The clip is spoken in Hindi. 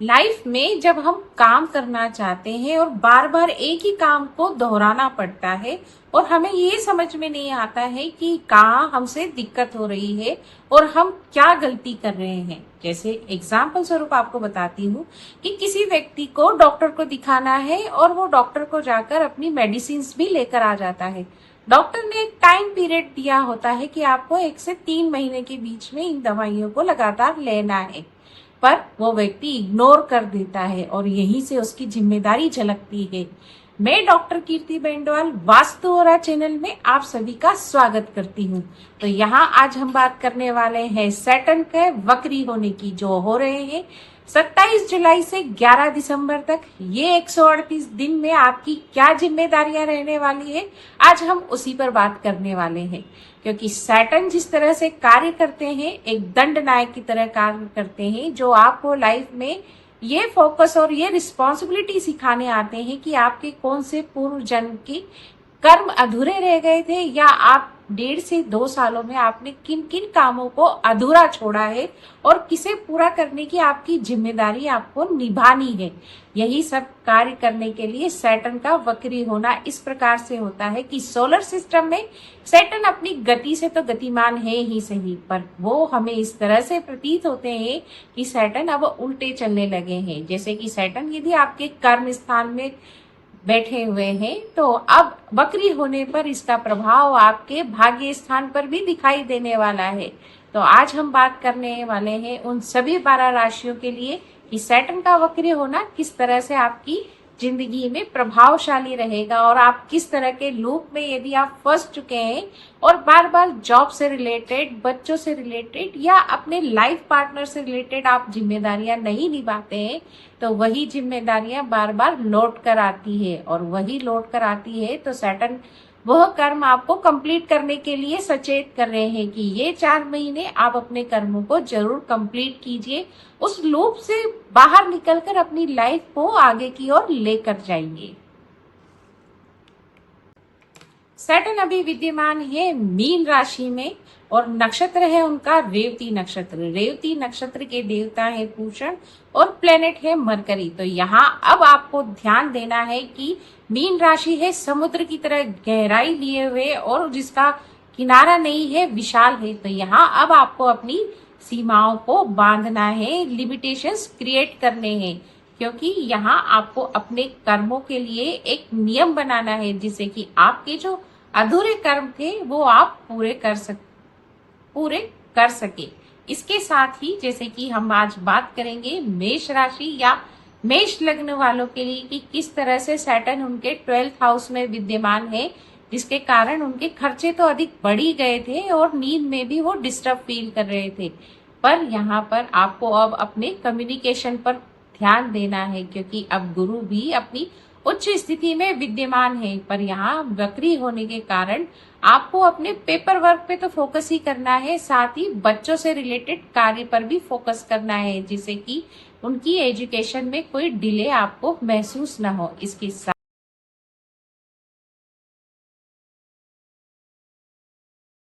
लाइफ में जब हम काम करना चाहते हैं और बार बार एक ही काम को दोहराना पड़ता है और हमें ये समझ में नहीं आता है कि कहाँ हमसे दिक्कत हो रही है और हम क्या गलती कर रहे हैं। जैसे एग्जाम्पल स्वरूप आपको बताती हूँ कि किसी व्यक्ति को डॉक्टर को दिखाना है और वो डॉक्टर को जाकर अपनी मेडिसिन भी लेकर आ जाता है। डॉक्टर ने एक टाइम पीरियड दिया होता है कि आपको 1 से 3 महीने के बीच में इन दवाइयों को लगातार लेना है, पर वो व्यक्ति इग्नोर कर देता है और यहीं से उसकी जिम्मेदारी झलकती है। मैं डॉक्टर कीर्ति बेंडवाल वास्तु और चैनल में आप सभी का स्वागत करती हूँ। तो यहाँ आज हम बात करने वाले हैं सैटर्न के वक्री होने की, जो हो रहे हैं 27 जुलाई से 11 दिसंबर तक। ये 138 दिन में आपकी क्या जिम्मेदारियां रहने वाली है, आज हम उसी पर बात करने वाले हैं। क्योंकि सैटर्न जिस तरह से कार्य करते हैं, एक दंड नायक की तरह कार्य करते हैं, जो आपको लाइफ में ये फोकस और ये रिस्पॉन्सिबिलिटी सिखाने आते हैं कि आपके कौन से पूर्व जन्म की कर्म अधूरे रह गए थे, या आप 1.5 से 2 सालों में आपने किन किन कामों को अधूरा छोड़ा है और किसे पूरा करने की आपकी जिम्मेदारी आपको निभानी है। यही सब कार्य करने के लिए सैटर्न का वक्री होना इस प्रकार से होता है कि सोलर सिस्टम में सैटर्न अपनी गति से तो गतिमान है ही सही, पर वो हमें इस तरह से प्रतीत होते हैं कि सैटर्न अब उल्टे चलने लगे हैं। जैसे कि सैटर्न यदि आपके कर्म स्थान में बैठे हुए हैं, तो अब वक्री होने पर इसका प्रभाव आपके भाग्य स्थान पर भी दिखाई देने वाला है। तो आज हम बात करने वाले हैं उन सभी 12 राशियों के लिए कि सैटर्न का वक्री होना किस तरह से आपकी जिंदगी में प्रभावशाली रहेगा, और आप किस तरह के लूप में यदि आप फंस चुके हैं और बार बार जॉब से रिलेटेड, बच्चों से रिलेटेड या अपने लाइफ पार्टनर से रिलेटेड आप जिम्मेदारियां नहीं निभाते हैं, तो वही जिम्मेदारियां बार बार लौट कर आती है। और वही लौट कर आती है तो सैटर्न वह कर्म आपको कंप्लीट करने के लिए सचेत कर रहे हैं कि ये 4 महीने आप अपने कर्मों को जरूर कंप्लीट कीजिए, उस लूप से बाहर निकलकर अपनी लाइफ को आगे की ओर लेकर जाइए। सैटर्न अभी विद्यमान है मीन राशि में और नक्षत्र है उनका रेवती नक्षत्र। रेवती नक्षत्र के देवता है पूषण और प्लेनेट है मरकरी। तो यहाँ अब आपको ध्यान देना है कि मीन राशि है समुद्र की तरह गहराई लिए हुए और जिसका किनारा नहीं है, विशाल है। तो यहाँ अब आपको अपनी सीमाओं को बांधना है, लिमिटेशंस क्रिएट करने हैं, क्योंकि यहाँ आपको अपने कर्मों के लिए एक नियम बनाना है जिससे कि आपके जो अधूरे कर्म थे वो आप पूरे कर सके। इसके साथ ही जैसे कि हम आज बात करेंगे मेष राशि या मेष लग्न वालों के लिए कि किस तरह से सैटर्न उनके 12th हाउस में विद्यमान है, जिसके कारण उनके खर्चे तो अधिक बढ़ ही गए थे और नींद में भी वो डिस्टर्ब फील कर रहे थे। पर यहाँ पर आपको अब अपने कम्युनिकेशन पर ध्यान देना है, क्योंकि अब गुरु भी अपनी उच्च स्थिति में विद्यमान है। पर यहाँ वक्री होने के कारण आपको अपने पेपर वर्क पे तो फोकस ही करना है, साथ ही बच्चों से रिलेटेड कार्य पर भी फोकस करना है, जिससे कि उनकी एजुकेशन में कोई डिले आपको महसूस ना हो। इसके साथ